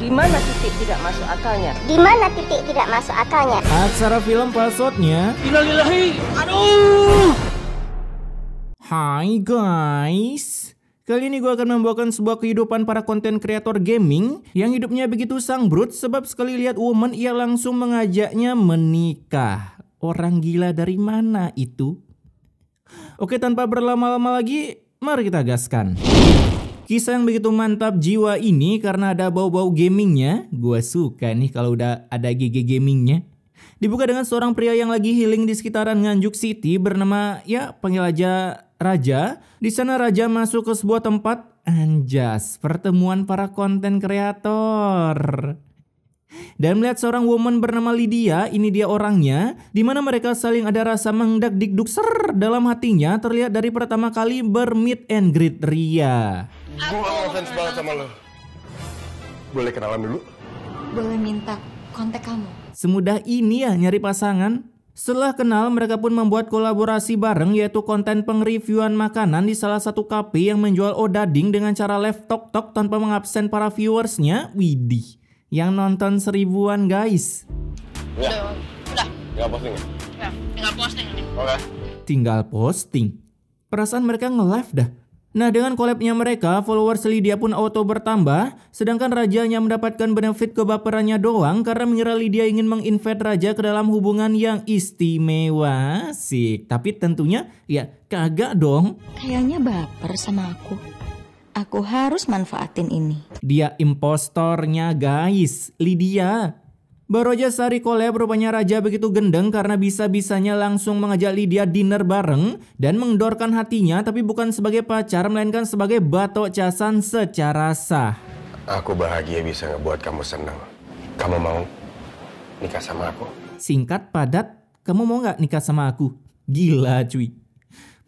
Di mana titik tidak masuk akalnya? Di mana titik tidak masuk akalnya? Aksara film passwordnya. Innalillahi. Aduh. Hai guys. Kali ini gue akan membawakan sebuah kehidupan para konten kreator gaming yang hidupnya begitu sangbrut sebab sekali lihat woman ia langsung mengajaknya menikah. Orang gila dari mana itu? Oke, tanpa berlama-lama lagi, mari kita gaskan. Kisah yang begitu mantap jiwa ini karena ada bau-bau gamingnya. Gue suka nih kalau udah ada GG gamingnya. Dibuka dengan seorang pria yang lagi healing di sekitaran Nganjuk City bernama, ya panggil aja Raja. Di sana Raja masuk ke sebuah tempat anjas pertemuan para konten kreator. Dan melihat seorang woman bernama Lydia, ini dia orangnya, di mana mereka saling ada rasa menghendak dikduk ser dalam hatinya terlihat dari pertama kali bermeet and greet ria. Gue ngefans banget sama lo. Boleh kenalan dulu? Boleh minta kontak kamu? Semudah ini ya nyari pasangan. Setelah kenal, mereka pun membuat kolaborasi bareng yaitu konten pengreviewan makanan di salah satu kafe yang menjual odading dengan cara live tok-tok tanpa mengabsen para viewersnya. Widih, yang nonton 1000-an guys. Udah. Tinggal posting ya? Ya, tinggal posting nih. Oke. Tinggal posting. Perasaan mereka nge-live dah. Nah, dengan collabnya mereka, followers Lydia pun auto bertambah, sedangkan Rajanya mendapatkan benefit kebaperannya doang karena mengira Lydia ingin menginvite Raja ke dalam hubungan yang istimewa. Sik, tapi tentunya ya kagak dong. Kayaknya baper sama aku. Aku harus manfaatin ini. Dia impostornya guys, Lydia. Baru aja sehari collab rupanya Raja begitu gendeng karena bisa-bisanya langsung mengajak Lydia dinner bareng dan mengendorkan hatinya tapi bukan sebagai pacar melainkan sebagai batok casan secara sah. Aku bahagia bisa ngebuat kamu senang. Kamu mau nikah sama aku? Singkat padat, kamu mau nggak nikah sama aku? Gila cuy.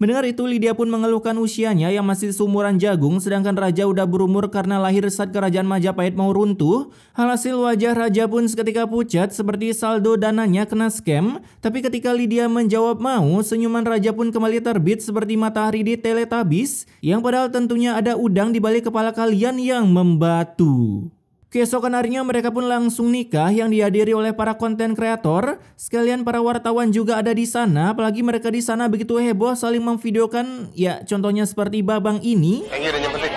Mendengar itu Lydia pun mengeluhkan usianya yang masih seumuran Jagung sedangkan Raja udah berumur karena lahir saat kerajaan Majapahit mau runtuh. Alhasil wajah Raja pun seketika pucat seperti saldo dananya kena scam. Tapi ketika Lydia menjawab mau, senyuman Raja pun kembali terbit seperti matahari di Teletubbies yang padahal tentunya ada udang di balik kepala kalian yang membatu. Keesokan harinya mereka pun langsung nikah yang dihadiri oleh para konten kreator. Sekalian para wartawan juga ada di sana, apalagi mereka di sana begitu heboh saling memvideokan, ya contohnya seperti Babang ini. Yang udah nyempetin.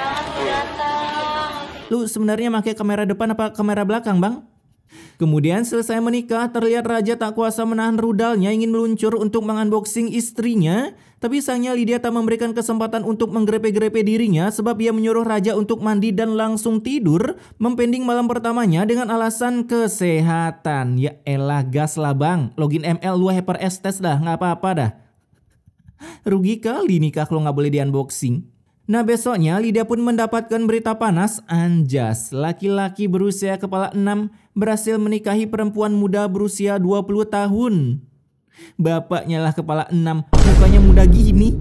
Lu sebenarnya pakai kamera depan apa kamera belakang, Bang? Kemudian selesai menikah, terlihat Raja tak kuasa menahan rudalnya ingin meluncur untuk mengunboxing istrinya. Tapi sayangnya Lydia tak memberikan kesempatan untuk menggrepe-grepe dirinya sebab ia menyuruh Raja untuk mandi dan langsung tidur, mempending malam pertamanya dengan alasan kesehatan. Ya elah gas lah bang, login ML lu hyper estes dah, nggak apa-apa dah. Rugi kali nikah kalau nggak boleh di unboxing. Nah besoknya Lydia pun mendapatkan berita panas anjas. Laki-laki berusia kepala 6 berhasil menikahi perempuan muda berusia 20 tahun. Bapaknya lah kepala 6, mukanya muda gini.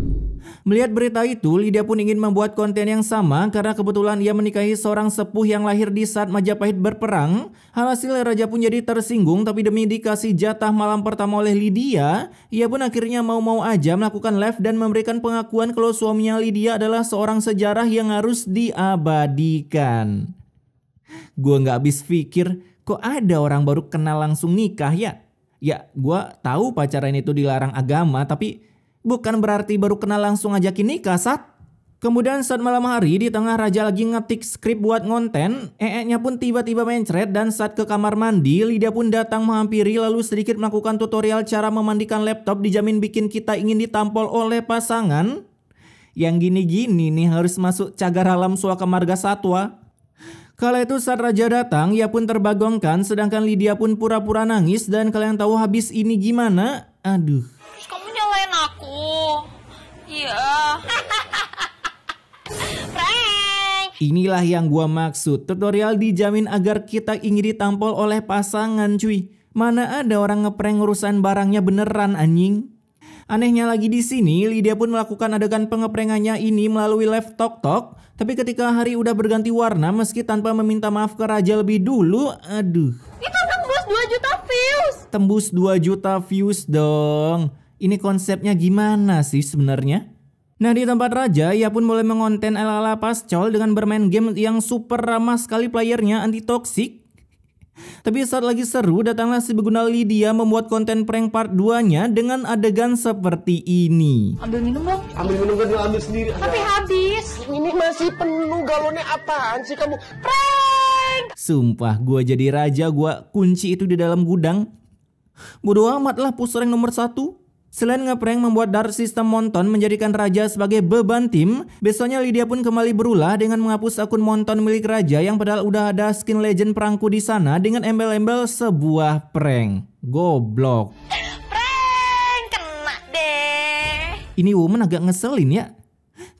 Melihat berita itu, Lydia pun ingin membuat konten yang sama karena kebetulan ia menikahi seorang sepuh yang lahir di saat Majapahit berperang. Alhasil Raja pun jadi tersinggung tapi demi dikasih jatah malam pertama oleh Lydia, ia pun akhirnya mau-mau aja melakukan live dan memberikan pengakuan kalau suaminya Lydia adalah seorang sejarah yang harus diabadikan. Gua nggak habis pikir, kok ada orang baru kenal langsung nikah ya? Ya, gua tahu pacaran itu dilarang agama, tapi bukan berarti baru kenal langsung ajakin nikah, Sat. Kemudian saat malam hari di tengah Raja lagi ngetik skrip buat ngonten, nya pun tiba-tiba mencret dan saat ke kamar mandi, Lydia pun datang menghampiri lalu sedikit melakukan tutorial cara memandikan laptop dijamin bikin kita ingin ditampol oleh pasangan. Yang gini-gini nih harus masuk cagar alam suaka marga satwa. Kala itu saat Raja datang, ia pun terbagongkan sedangkan Lydia pun pura-pura nangis dan kalian tahu habis ini gimana? Aduh. Terus kamu nyalain aku? Iya. Prank. Inilah yang gua maksud, tutorial dijamin agar kita ingin ditampol oleh pasangan cuy. Mana ada orang ngeprank urusan barangnya beneran anjing. Anehnya lagi di sini, Lydia pun melakukan adegan pengeprangannya ini melalui live tok-tok. Tapi ketika hari udah berganti warna meski tanpa meminta maaf ke Raja lebih dulu, aduh. Itu tembus 2 juta views. Tembus 2 juta views dong. Ini konsepnya gimana sih sebenarnya? Nah, di tempat raja, ia pun mulai mengonten ala-ala pascol dengan bermain game yang super ramah sekali playernya, anti toksik. Tapi saat lagi seru, datanglah si begundal Lydia membuat konten prank part 2-nya dengan adegan seperti ini. Ambil minum dong. Ambil minum kan ambil sendiri. Tapi habis. Ini masih penuh, galonnya apaan sih kamu? Prank. Sumpah, gua jadi raja, gua kunci itu di dalam gudang. Bodoh amat lah push rank nomor 1. Selain ngeprank membuat dark system Monton menjadikan raja sebagai beban tim, besoknya Lydia pun kembali berulah dengan menghapus akun Monton milik raja yang padahal udah ada skin legend perangku di sana dengan embel-embel sebuah prank. Goblok. Prank, kena deh. Ini woman agak ngeselin ya.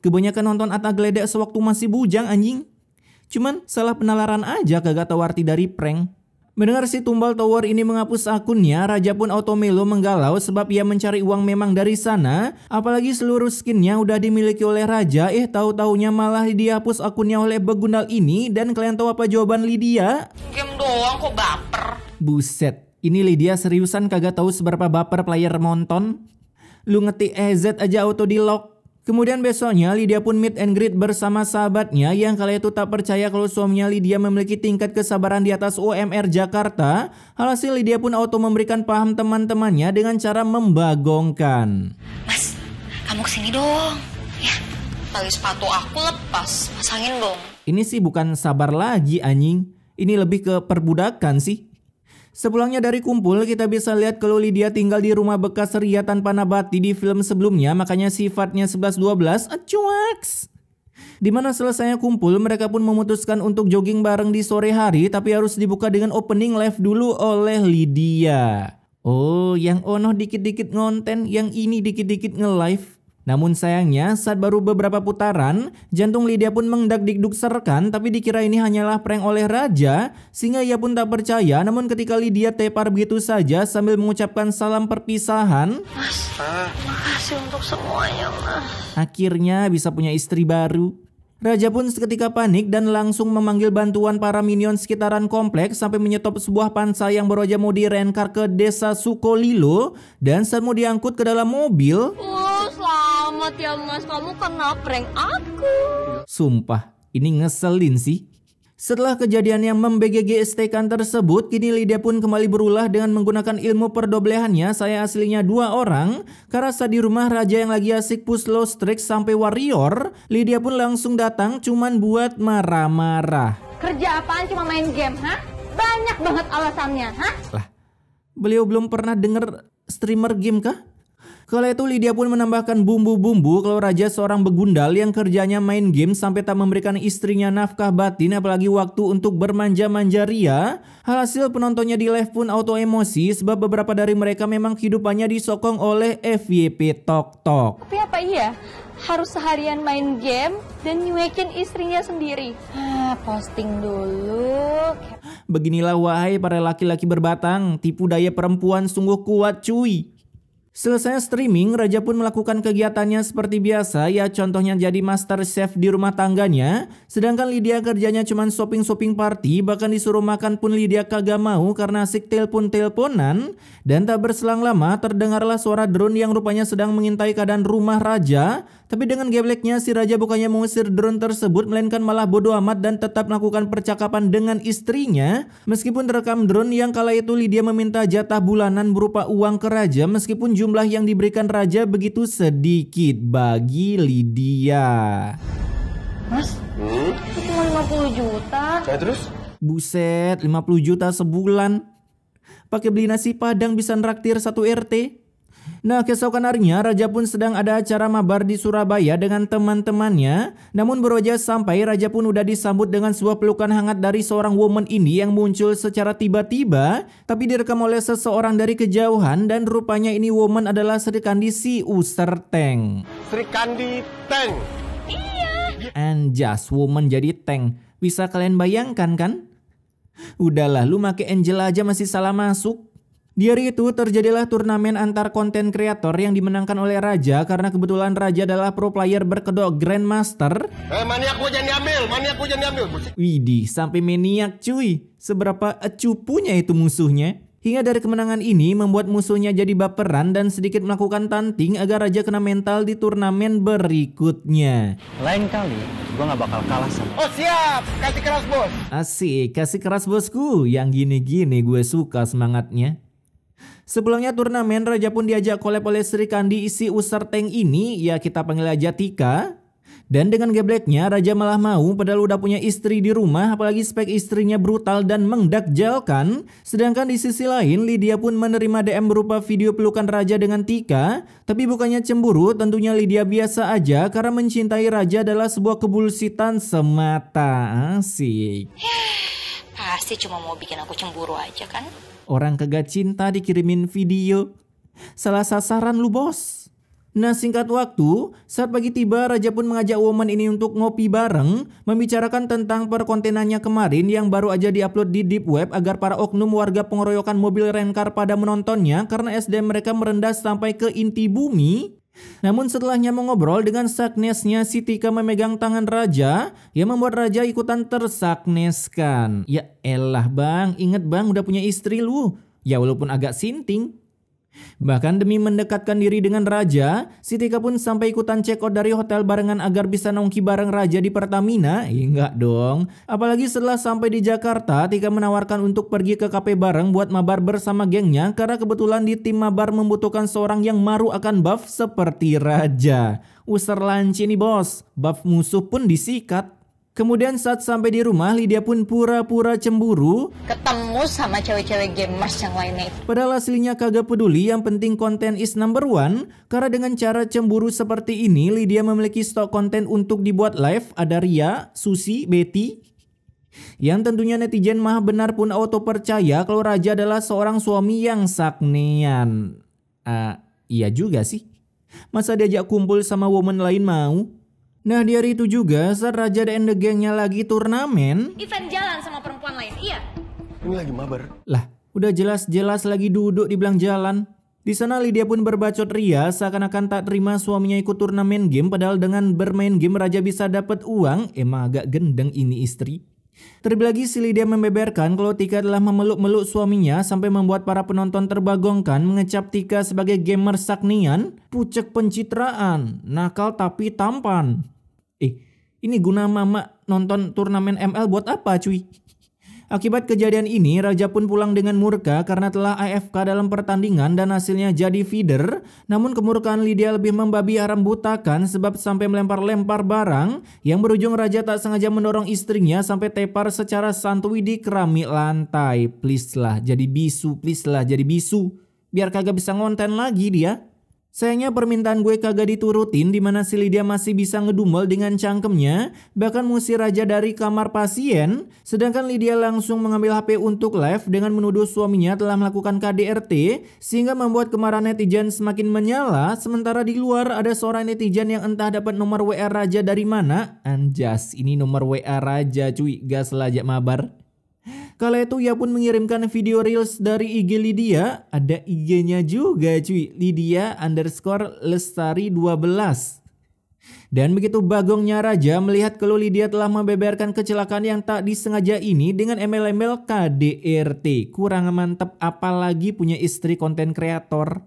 Kebanyakan nonton Atta Gledek sewaktu masih bujang anjing. Cuman salah penalaran aja kagak tahu arti dari prank. Mendengar si tumbal tower ini menghapus akunnya, raja pun automelo menggalau sebab ia mencari uang memang dari sana. Apalagi seluruh skinnya udah dimiliki oleh raja, tahu-taunya malah dihapus akunnya oleh begundal ini. Dan kalian tahu apa jawaban Lydia? Game doang kok baper. Buset, ini Lydia seriusan kagak tahu seberapa baper player Monton? Lu ngetik EZ aja auto di lock. Kemudian besoknya Lydia pun meet and greet bersama sahabatnya yang kala itu tak percaya kalau suaminya Lydia memiliki tingkat kesabaran di atas UMR Jakarta. Alhasil Lydia pun auto memberikan paham teman-temannya dengan cara membagongkan. Mas, kamu kesini dong. Ya, tali sepatu aku lepas, pasangin dong. Ini sih bukan sabar lagi anjing. Ini lebih ke perbudakan sih. Sepulangnya dari kumpul, kita bisa lihat kalau Lydia tinggal di rumah bekas Ria tanpa nabati di film sebelumnya, makanya sifatnya 11-12, acuaks. Dimana selesainya kumpul, mereka pun memutuskan untuk jogging bareng di sore hari, tapi harus dibuka dengan opening live dulu oleh Lydia. Oh, yang ono dikit-dikit ngonten, yang ini dikit-dikit nge-live. Namun sayangnya saat baru beberapa putaran, jantung Lydia pun mengdak-dikduk serkan, tapi dikira ini hanyalah prank oleh raja, sehingga ia pun tak percaya. Namun ketika Lydia tepar begitu saja sambil mengucapkan salam perpisahan, Mas, makasih untuk semuanya, Mas. akhirnya bisa punya istri baru. Raja pun seketika panik dan langsung memanggil bantuan para minion sekitaran kompleks sampai menyetop sebuah pansa yang baru aja mau direnkar ke desa Sukolilo. Dan saat mau diangkut ke dalam mobil, Selamat ya Mas, kamu kena prank aku. sumpah ini ngeselin sih. Setelah kejadian yang membGGST-kan tersebut, kini Lydia pun kembali berulah dengan menggunakan ilmu perdoblehannya. Saya aslinya 2 orang. Karena saat di rumah raja yang lagi asik push low streak sampai warrior, Lydia pun langsung datang cuman buat marah-marah. Kerja apaan cuma main game, ha? Banyak banget alasannya, ha? Lah, beliau belum pernah denger streamer game kah? Kala itu Lydia pun menambahkan bumbu-bumbu kalau raja seorang begundal yang kerjanya main game sampai tak memberikan istrinya nafkah batin apalagi waktu untuk bermanja-manja ria. Hasil penontonnya di live pun auto emosi sebab beberapa dari mereka memang kehidupannya disokong oleh FYP Tok Tok. Tapi apa iya? Harus seharian main game dan nyuekin istrinya sendiri. Posting dulu. Beginilah wahai para laki-laki berbatang, tipu daya perempuan sungguh kuat cuy. Selesai streaming, raja pun melakukan kegiatannya seperti biasa, ya contohnya jadi master chef di rumah tangganya. Sedangkan Lydia kerjanya cuma shopping-shopping party, bahkan disuruh makan pun Lydia kagak mau karena asik telepon-teleponan. Dan tak berselang lama terdengarlah suara drone yang rupanya sedang mengintai keadaan rumah raja. Tapi dengan gebleknya si raja bukannya mengusir drone tersebut, melainkan malah bodoh amat dan tetap melakukan percakapan dengan istrinya. Meskipun terekam drone yang kala itu Lydia meminta jatah bulanan berupa uang ke raja, meskipun jumlah yang diberikan raja begitu sedikit bagi Lydia. Mas, itu cuma 50 juta. Nah terus? Buset, 50 juta sebulan. Pakai beli nasi padang bisa nraktir 1 RT. Nah, keesokan harinya raja pun sedang ada acara mabar di Surabaya dengan teman-temannya. Namun baru aja sampai, raja pun udah disambut dengan sebuah pelukan hangat dari seorang woman ini yang muncul secara tiba-tiba, tapi direkam oleh seseorang dari kejauhan. Dan rupanya ini woman adalah Sri Kandi si user tank. Sri Kandi Tank. Anjas, woman jadi tank. Bisa kalian bayangkan kan? Udahlah, lu make Angel aja masih salah masuk. Di hari itu terjadilah turnamen antar konten kreator yang dimenangkan oleh raja karena kebetulan raja adalah pro player berkedok Grandmaster. Maniak gua jangan diambil, Widih, sampai maniak cuy. Seberapa cupunya itu musuhnya. Hingga dari kemenangan ini membuat musuhnya jadi baperan dan sedikit melakukan tanting agar raja kena mental di turnamen berikutnya. Lain kali gue gak bakal kalah sama. Oh siap, kasih keras bos. Asik, kasih keras bosku. Yang gini-gini gue suka semangatnya. Sebelumnya turnamen, raja pun diajak collab oleh Sri Kandi isi user tank ini, ya kita panggil aja Tika. Dan dengan gebleknya raja malah mau padahal udah punya istri di rumah, apalagi spek istrinya brutal dan mendakjalkan. Sedangkan di sisi lain Lydia pun menerima DM berupa video pelukan raja dengan Tika. Tapi bukannya cemburu, tentunya Lydia biasa aja karena mencintai raja adalah sebuah kebulsitan semata. Asik. Pasti cuma mau bikin aku cemburu aja kan? Orang kagak cinta dikirimin video. Salah sasaran lu bos. Nah singkat waktu, saat pagi tiba raja pun mengajak woman ini untuk ngopi bareng, membicarakan tentang perkontenannya kemarin yang baru aja diupload di deep web agar para oknum warga pengeroyokan mobil rencar pada menontonnya karena SDM mereka merendah sampai ke inti bumi. Namun setelahnya mengobrol dengan saknesnya si Tika memegang tangan raja yang membuat raja ikutan tersakneskan. Ya elah bang, inget bang udah punya istri lu. Ya walaupun agak sinting. Bahkan demi mendekatkan diri dengan raja, si Tika pun sampai ikutan check out dari hotel barengan agar bisa nongki bareng raja di Pertamina. Enggak dong. Apalagi setelah sampai di Jakarta, Tika menawarkan untuk pergi ke kafe bareng buat mabar bersama gengnya karena kebetulan di tim mabar membutuhkan seorang yang maru akan buff seperti raja. User lanci nih bos, buff musuh pun disikat. Kemudian saat sampai di rumah, Lydia pun pura-pura cemburu. Ketemu sama cewek-cewek gamers yang lainnya itu. Padahal aslinya kagak peduli, yang penting konten is number one. Karena dengan cara cemburu seperti ini, Lydia memiliki stok konten untuk dibuat live. Ada Ria, Susi, Betty. Yang tentunya netizen maha benar pun auto percaya kalau raja adalah seorang suami yang saknean. Iya juga sih. Masa diajak kumpul sama woman lain mau? Nah di hari itu juga saat raja dan the gengnya lagi turnamen. Event jalan sama perempuan lain, iya. Ini lagi mabar. Lah udah jelas-jelas lagi duduk di belang jalan. Di sana Lydia pun berbacot ria seakan-akan tak terima suaminya ikut turnamen game. Padahal dengan bermain game raja bisa dapat uang. Emang agak gendeng ini istri. Terlebih lagi si Lydia membeberkan kalau Tika telah memeluk-meluk suaminya sampai membuat para penonton terbagongkan mengecap Tika sebagai gamer saknian, pucek pencitraan, nakal tapi tampan. Ini guna mama nonton turnamen ML buat apa cuy? Akibat kejadian ini, raja pun pulang dengan murka karena telah AFK dalam pertandingan dan hasilnya jadi feeder. Namun kemurkaan Lydia lebih membabi haram butakan sebab sampai melempar-lempar barang yang berujung raja tak sengaja mendorong istrinya sampai tepar secara santuy di keramik lantai. Please lah jadi bisu, please lah jadi bisu. Biar kagak bisa ngonten lagi dia. Sayangnya permintaan gue kagak diturutin, dimana si Lydia masih bisa ngedumel dengan cangkemnya, bahkan ngusir raja dari kamar pasien. Sedangkan Lydia langsung mengambil HP untuk live dengan menuduh suaminya telah melakukan KDRT, sehingga membuat kemarahan netizen semakin menyala. Sementara di luar ada seorang netizen yang entah dapat nomor WA raja dari mana. Anjas, ini nomor WA raja cuy, gas lajak mabar. Kala itu ia pun mengirimkan video reels dari IG Lydia. Ada IG-nya juga cuy, Lydia_Lestari 12. Dan begitu bagongnya raja melihat kalau Lydia telah membeberkan kecelakaan yang tak disengaja ini dengan embel-embel KDRT. Kurang mantep apalagi punya istri konten kreator.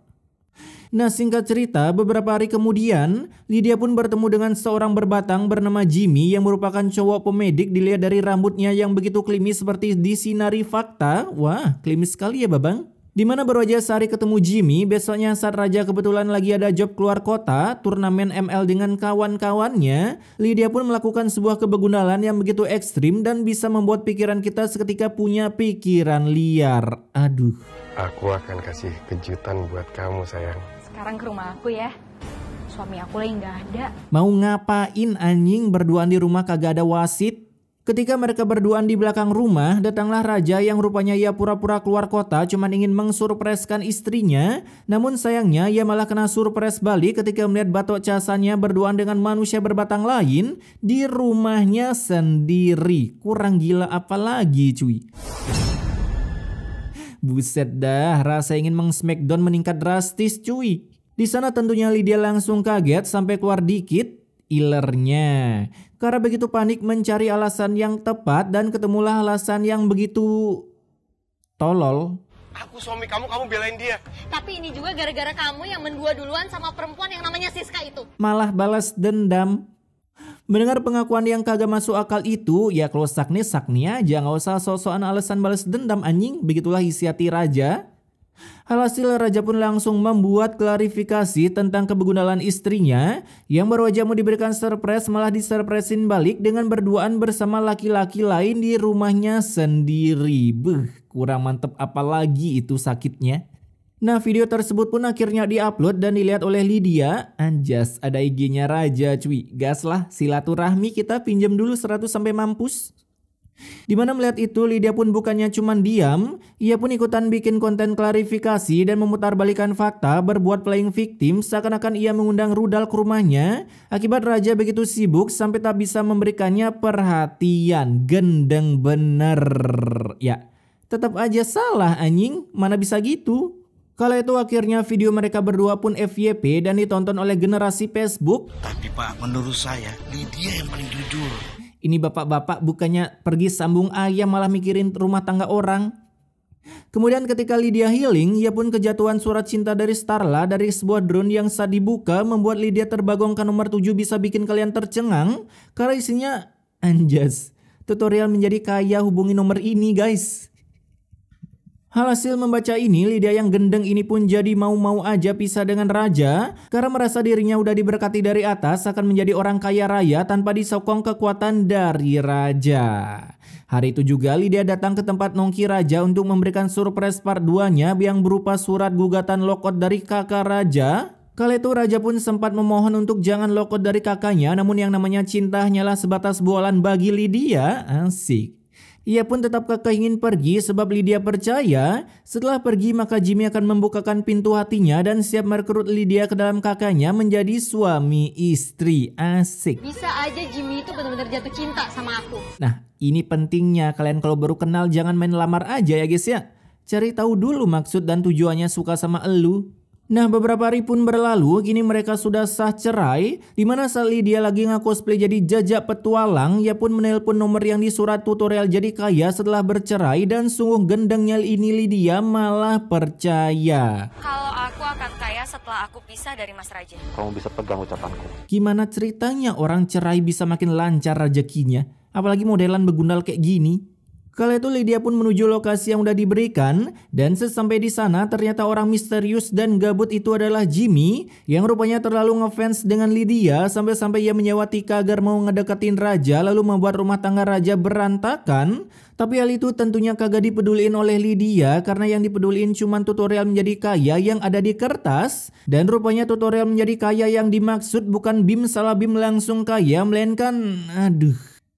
Nah singkat cerita, beberapa hari kemudian Lydia pun bertemu dengan seorang berbatang bernama Jimmy yang merupakan cowok pemedik. Dilihat dari rambutnya yang begitu klimis seperti disinari fakta. Wah klimis sekali ya babang. Dimana baru aja sehari ketemu Jimmy, besoknya saat raja kebetulan lagi ada job keluar kota, turnamen ML dengan kawan-kawannya, Lydia pun melakukan sebuah kebegunalan yang begitu ekstrim dan bisa membuat pikiran kita seketika punya pikiran liar. Aduh. Aku akan kasih kejutan buat kamu sayang. Sekarang ke rumah aku ya. Suami aku lagi nggak ada. Mau ngapain anjing berduaan di rumah kagak ada wasit? Ketika mereka berduaan di belakang rumah, datanglah raja yang rupanya ia pura-pura keluar kota cuman ingin mengsurpreskan istrinya. Namun sayangnya ia malah kena surprise balik ketika melihat batok casannya berduaan dengan manusia berbatang lain di rumahnya sendiri. Kurang gila apa lagi cuy? Buset dah, rasa ingin meng-smackdown meningkat drastis cuy. Di sana tentunya Lydia langsung kaget sampai keluar dikit ilernya. Karena begitu panik mencari alasan yang tepat dan ketemulah alasan yang begitu tolol. Aku suami kamu belain dia. Tapi ini juga gara-gara kamu yang mendua duluan sama perempuan yang namanya Siska itu. Malah balas dendam. Mendengar pengakuan yang kagak masuk akal itu, ya kalau sakni aja, nggak usah sok-sokan alasan balas dendam anjing. Begitulah isi hati raja. Alhasil raja pun langsung membuat klarifikasi tentang kebegundalan istrinya yang baru aja mau diberikan surprise malah disurpresin balik dengan berduaan bersama laki-laki lain di rumahnya sendiri. Kurang mantep apalagi itu sakitnya. Nah, video tersebut pun akhirnya diupload dan dilihat oleh Lydia. Anjas, ada IG-nya raja cuy. Gas lah, silaturahmi kita pinjam dulu 100 sampai mampus. Dimana melihat itu, Lydia pun bukannya cuman diam, ia pun ikutan bikin konten klarifikasi dan memutarbalikan fakta, berbuat playing victim seakan-akan ia mengundang rudal ke rumahnya. Akibat raja begitu sibuk sampai tak bisa memberikannya perhatian. Gendeng bener. Ya, tetap aja salah anjing, mana bisa gitu. Kala itu akhirnya video mereka berdua pun FYP dan ditonton oleh generasi Facebook. Tapi Pak, menurut saya Lydia yang paling jujur. Ini bapak-bapak bukannya pergi sambung ayam malah mikirin rumah tangga orang. Kemudian ketika Lydia healing, ia pun kejatuhan surat cinta dari Starla dari sebuah drone yang saat dibuka membuat Lydia terbagongkan nomor 7 bisa bikin kalian tercengang. Karena isinya anjas. Tutorial menjadi kaya hubungi nomor ini guys. Hasil membaca ini, Lydia yang gendeng ini pun jadi mau-mau aja pisah dengan raja karena merasa dirinya udah diberkati dari atas akan menjadi orang kaya raya tanpa disokong kekuatan dari raja. Hari itu juga Lydia datang ke tempat nongki raja untuk memberikan surprise part 2-nya yang berupa surat gugatan lockout dari kakak raja. Kala itu raja pun sempat memohon untuk jangan lockout dari kakaknya, namun yang namanya cinta hanyalah sebatas bualan bagi Lydia. Asik. Ia pun tetap kekeh ingin pergi sebab Lydia percaya setelah pergi maka Jimmy akan membukakan pintu hatinya dan siap merekrut Lydia ke dalam kakaknya menjadi suami istri. Asik. Bisa aja Jimmy itu benar-benar jatuh cinta sama aku. Nah, ini pentingnya kalian kalau baru kenal jangan main lamar aja ya guys ya. Cari tahu dulu maksud dan tujuannya suka sama elu. Nah, beberapa hari pun berlalu, kini mereka sudah sah cerai, dimana saat Lydia lagi nge-cosplay jadi jajak petualang, ia pun menelpon nomor yang di surat tutorial jadi kaya setelah bercerai dan sungguh gendengnya ini Lydia malah percaya. Kalau aku akan kaya setelah aku pisah dari Mas Raja. Kamu bisa pegang ucapanku. Gimana ceritanya orang cerai bisa makin lancar rezekinya, apalagi modelan begundal kayak gini? Kala itu Lydia pun menuju lokasi yang udah diberikan dan sesampai di sana ternyata orang misterius dan gabut itu adalah Jimmy yang rupanya terlalu ngefans dengan Lydia sampai-sampai ia menyewa Tika agar mau ngedeketin raja lalu membuat rumah tangga raja berantakan. Tapi hal itu tentunya kagak dipeduliin oleh Lydia karena yang dipeduliin cuman tutorial menjadi kaya yang ada di kertas dan rupanya tutorial menjadi kaya yang dimaksud bukan bim salah bim langsung kaya melainkan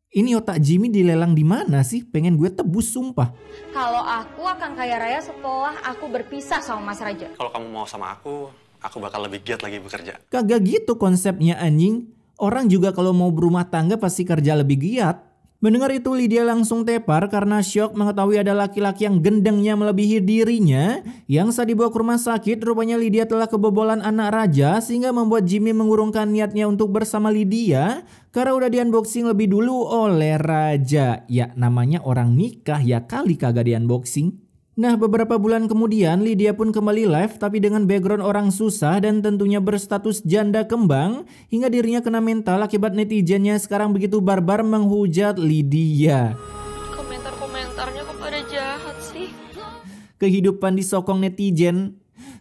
ini otak Jimmy dilelang di mana sih? Pengen gue tebus sumpah. Kalau aku akan kaya raya setelah aku berpisah sama Mas Raja. Kalau kamu mau sama aku bakal lebih giat lagi bekerja. Kagak gitu konsepnya anjing. Orang juga kalau mau berumah tangga pasti kerja lebih giat. Mendengar itu Lydia langsung tepar karena syok mengetahui ada laki-laki yang gendengnya melebihi dirinya. Yang saat dibawa ke rumah sakit rupanya Lydia telah kebobolan anak raja sehingga membuat Jimmy mengurungkan niatnya untuk bersama Lydia karena udah di unboxing lebih dulu oleh raja. Ya namanya orang nikah ya kali kagak di unboxing. Nah, beberapa bulan kemudian Lydia pun kembali live tapi dengan background orang susah dan tentunya berstatus janda kembang hingga dirinya kena mental akibat netizennya sekarang begitu barbar menghujat Lydia. Komentar-komentarnya kok pada jahat sih. Kehidupan disokong netizen.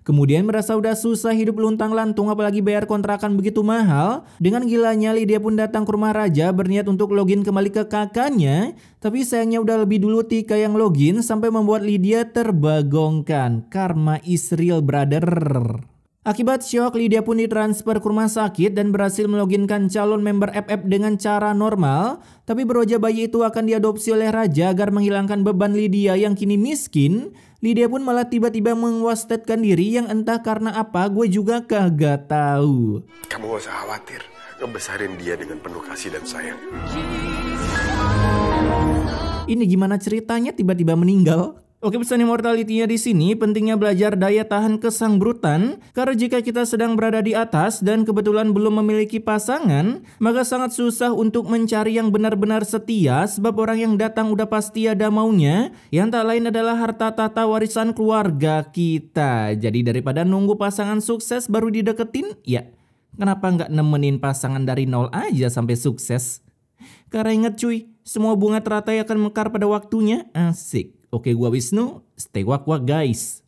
Kemudian merasa udah susah hidup luntang-lantung apalagi bayar kontrakan begitu mahal. Dengan gilanya Lydia pun datang ke rumah raja berniat untuk login kembali ke kakaknya. Tapi sayangnya udah lebih dulu Tika yang login sampai membuat Lydia terbagongkan. Karma is real brother. Akibat syok, Lydia pun ditransfer ke rumah sakit dan berhasil meloginkan calon member FF dengan cara normal. Tapi beroja bayi itu akan diadopsi oleh raja agar menghilangkan beban Lydia yang kini miskin. Lydia pun malah tiba-tiba mengwastetkan diri yang entah karena apa gue juga kagak tahu. Kamu gak usah khawatir, ngebesarin dia dengan penuh kasih dan sayang. Ini gimana ceritanya tiba-tiba meninggal? Oke, pesan immortality-nya di sini pentingnya belajar daya tahan kesangbrautan, karena jika kita sedang berada di atas dan kebetulan belum memiliki pasangan, maka sangat susah untuk mencari yang benar-benar setia, sebab orang yang datang udah pasti ada maunya, yang tak lain adalah harta tahta warisan keluarga kita. Jadi daripada nunggu pasangan sukses baru dideketin, ya kenapa nggak nemenin pasangan dari nol aja sampai sukses? Karena ingat cuy, semua bunga teratai akan mekar pada waktunya. Asik. Oke, gua Wisnu, stay wak-wak guys.